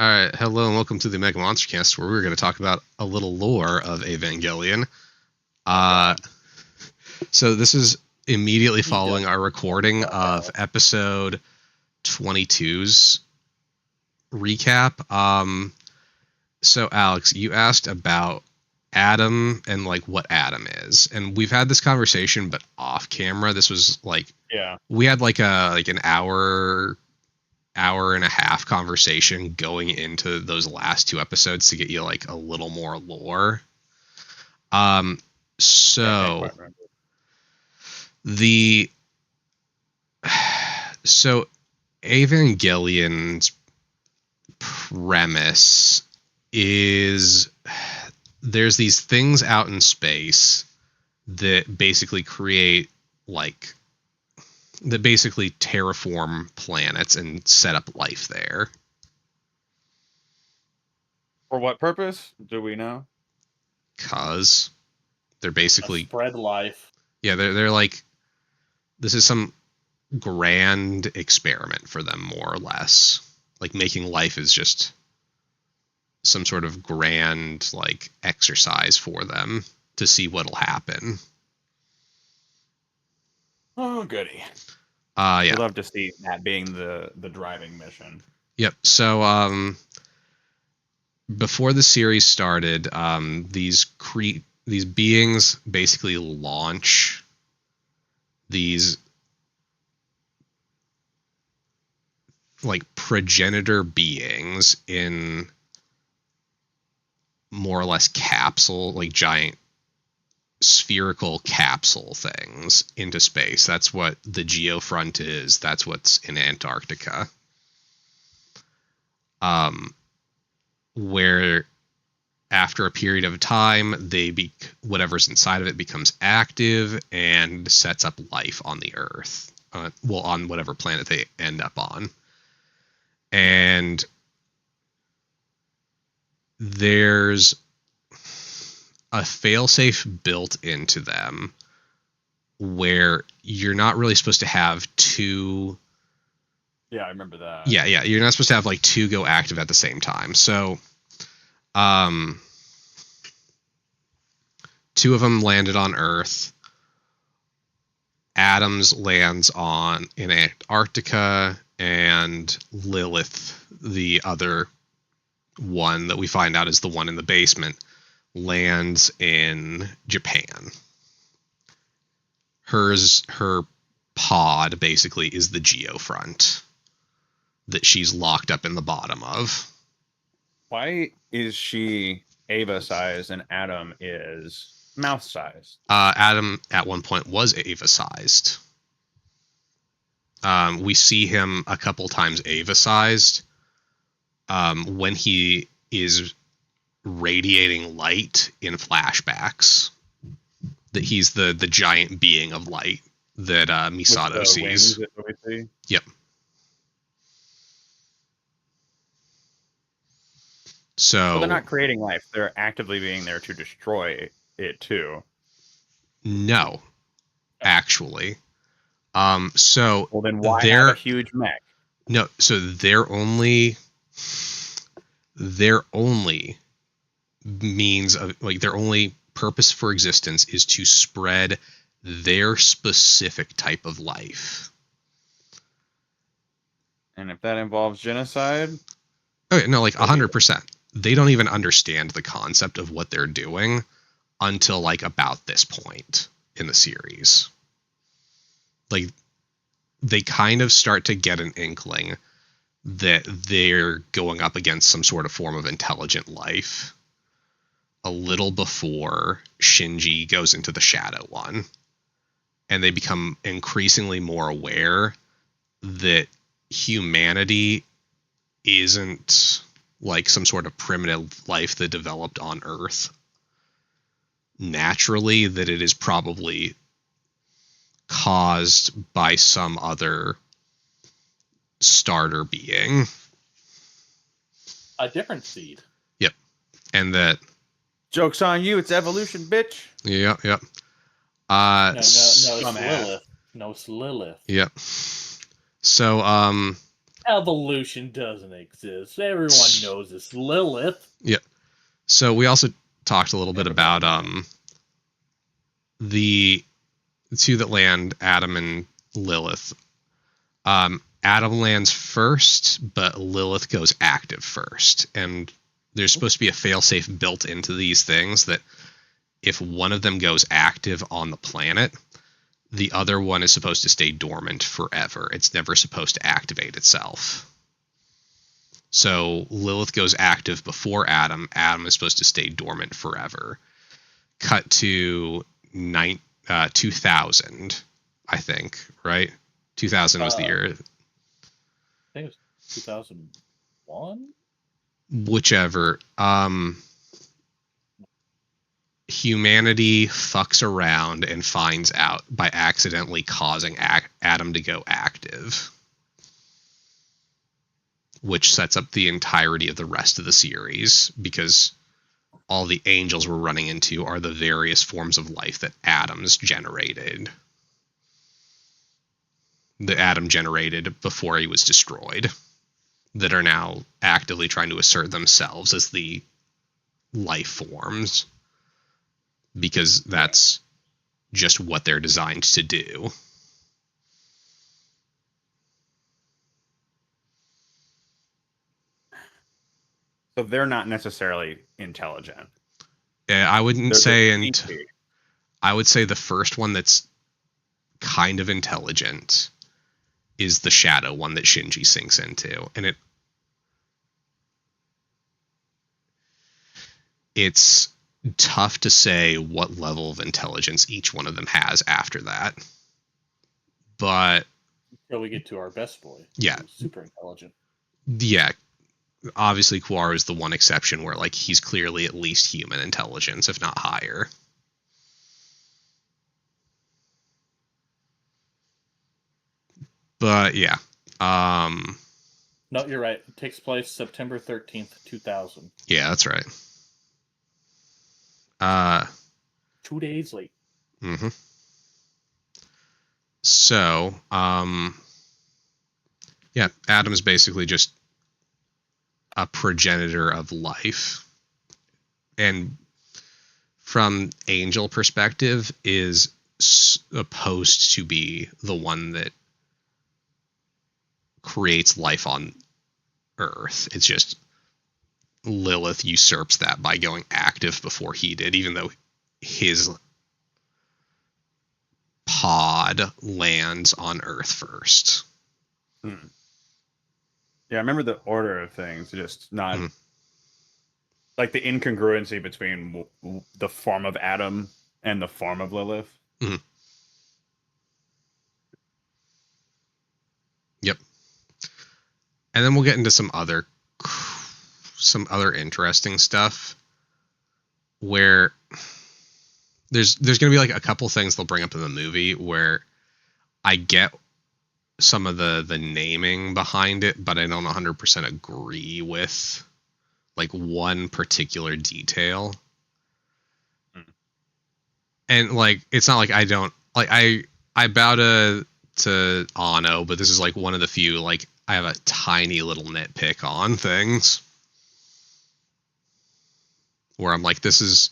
All right, hello and welcome to the MegaMonsterCast, where we're going to talk about a little lore of Evangelion. So this is immediately following our recording of episode 22's recap. So Alex, you asked about Adam and like what Adam is, and we've had this conversation, but off camera. This was we had like an hour and a half conversation going into those last two episodes to get you like a little more lore. So Evangelion's premise is there's these things out in space that basically terraform planets and set up life there. For what purpose? Do we know? 'Cause they're basically spread life. Yeah, they're like, this is some grand experiment for them, more or less. Like, making life is just some sort of grand like exercise for them to see what'll happen. Oh, goody. Yeah. I'd love to see that being the driving mission. Yep. So before the series started, these beings basically launch these like progenitor beings in more or less capsule, like giant spherical capsule things into space. That's what the geofront is. That's what's in Antarctica. Where after a period of time, whatever's inside of it becomes active and sets up life on the Earth. On whatever planet they end up on. And there's a failsafe built into them where you're not really supposed to have two. Yeah, I remember that. Yeah, you're not supposed to have like two go active at the same time. So, two of them landed on Earth. Adams lands in Antarctica, and Lilith, the other one that we find out is the one in the basement, lands in Japan. Her pod basically is the geofront that she's locked up in the bottom of. Why is she Ava-sized and Adam is mouse-sized? Adam at one point was Ava-sized. We see him a couple times Ava-sized when he is radiating light in flashbacks. That he's the giant being of light that Misato sees. Yep. So they're not creating life; they're actively being there to destroy it too. No, actually. So well, then why have a huge mech? No, so their only means of like their only purpose for existence is to spread their specific type of life. And if that involves genocide? Okay, no, like 100%. They don't even understand the concept of what they're doing until like about this point in the series. Like, they kind of start to get an inkling that they're going up against some sort of form of intelligent life a little before Shinji goes into the Shadow One. And they become increasingly more aware that humanity isn't like some sort of primitive life that developed on Earth naturally, that it is probably caused by some other starter being. A different seed. Yep. And that... Joke's on you, it's evolution, bitch. Yep. No, it's Lilith. No, it's Lilith. Yep. So, Evolution doesn't exist. Everyone knows it's Lilith. Yeah. So we also talked a little bit about the two that land, Adam and Lilith. Adam lands first, but Lilith goes active first. And there's supposed to be a failsafe built into these things that if one of them goes active on the planet, the other one is supposed to stay dormant forever. It's never supposed to activate itself. So Lilith goes active before Adam. Adam is supposed to stay dormant forever. Cut to 2000, I think, right? 2000 was the year. I think it was 2001? Whichever. Humanity fucks around and finds out by accidentally causing Adam to go active, which sets up the entirety of the rest of the series, because all the angels we're running into are the various forms of life that Adam's generated. That Adam generated before he was destroyed, that are now actively trying to assert themselves as the life forms, because that's just what they're designed to do. So they're not necessarily intelligent. I wouldn't say, and sneaky. I would say the first one that's kind of intelligent is the shadow one that Shinji sinks into, and it's tough to say what level of intelligence each one of them has after that. But Until we get to our best boy. Yeah. Who's super intelligent. yeah, obviously Kuwar is the one exception where like he's clearly at least human intelligence, if not higher. But yeah. No, you're right. It takes place September 13th, 2000. Yeah, that's right. 2 days late. Mm-hmm. So, yeah, Adam is basically just a progenitor of life. And from Angel perspective, is supposed to be the one that creates life on Earth. It's just Lilith usurps that by going active before he did, even though his pod lands on Earth first. Yeah, I remember the order of things, just not like the incongruency between the form of Adam and the form of Lilith. Yep. And then we'll get into some other interesting stuff where there's going to be like a couple things they'll bring up in the movie where I get some of the naming behind it, but I don't 100% agree with like one particular detail. And like it's not like I don't like I bow to Ano, but this is like one of the few like I have a tiny little nitpick on things where I'm like, this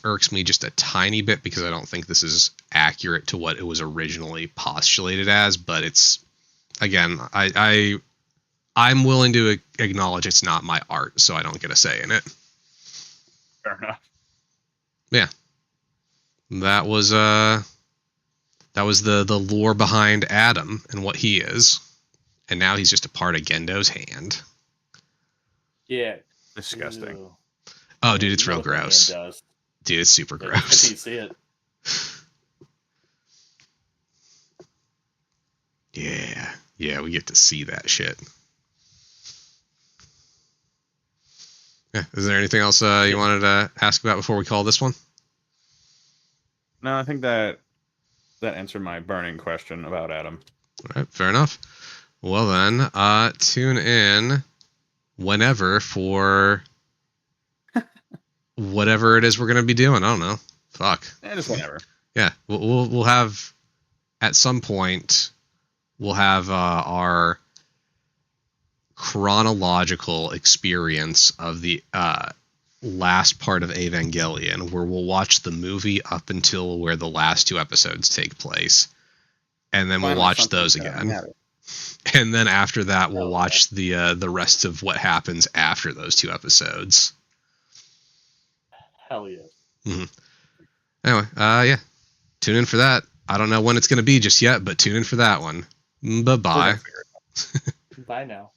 irks me just a tiny bit because I don't think this is accurate to what it was originally postulated as. But it's, again, I'm willing to acknowledge it's not my art, so I don't get a say in it. Fair enough. Yeah, that was the lore behind Adam and what he is, and now he's just a part of Gendo's hand. Yeah. Disgusting. Ew. Oh, dude, it's You know real what the hand gross. does. Dude, it's super Yeah, gross. you see it. Yeah, we get to see that shit. Yeah, is there anything else you wanted to ask about before we call this one? No, I think that answered my burning question about Adam. All right, fair enough. Well then, tune in whenever for whatever it is we're gonna be doing. I don't know. Fuck. Just whenever. Yeah, we'll have at some point we'll have our chronological experience of the last part of Evangelion, where we'll watch the movie up until where the last 2 episodes take place, and then we'll Finally, watch something's those gonna again. matter. And then after that, we'll Oh, watch the rest of what happens after those 2 episodes. Hell yes. Anyway, yeah, tune in for that. I don't know when it's going to be just yet, but tune in for that one. Bye We're bye. gonna figure it out. Bye now.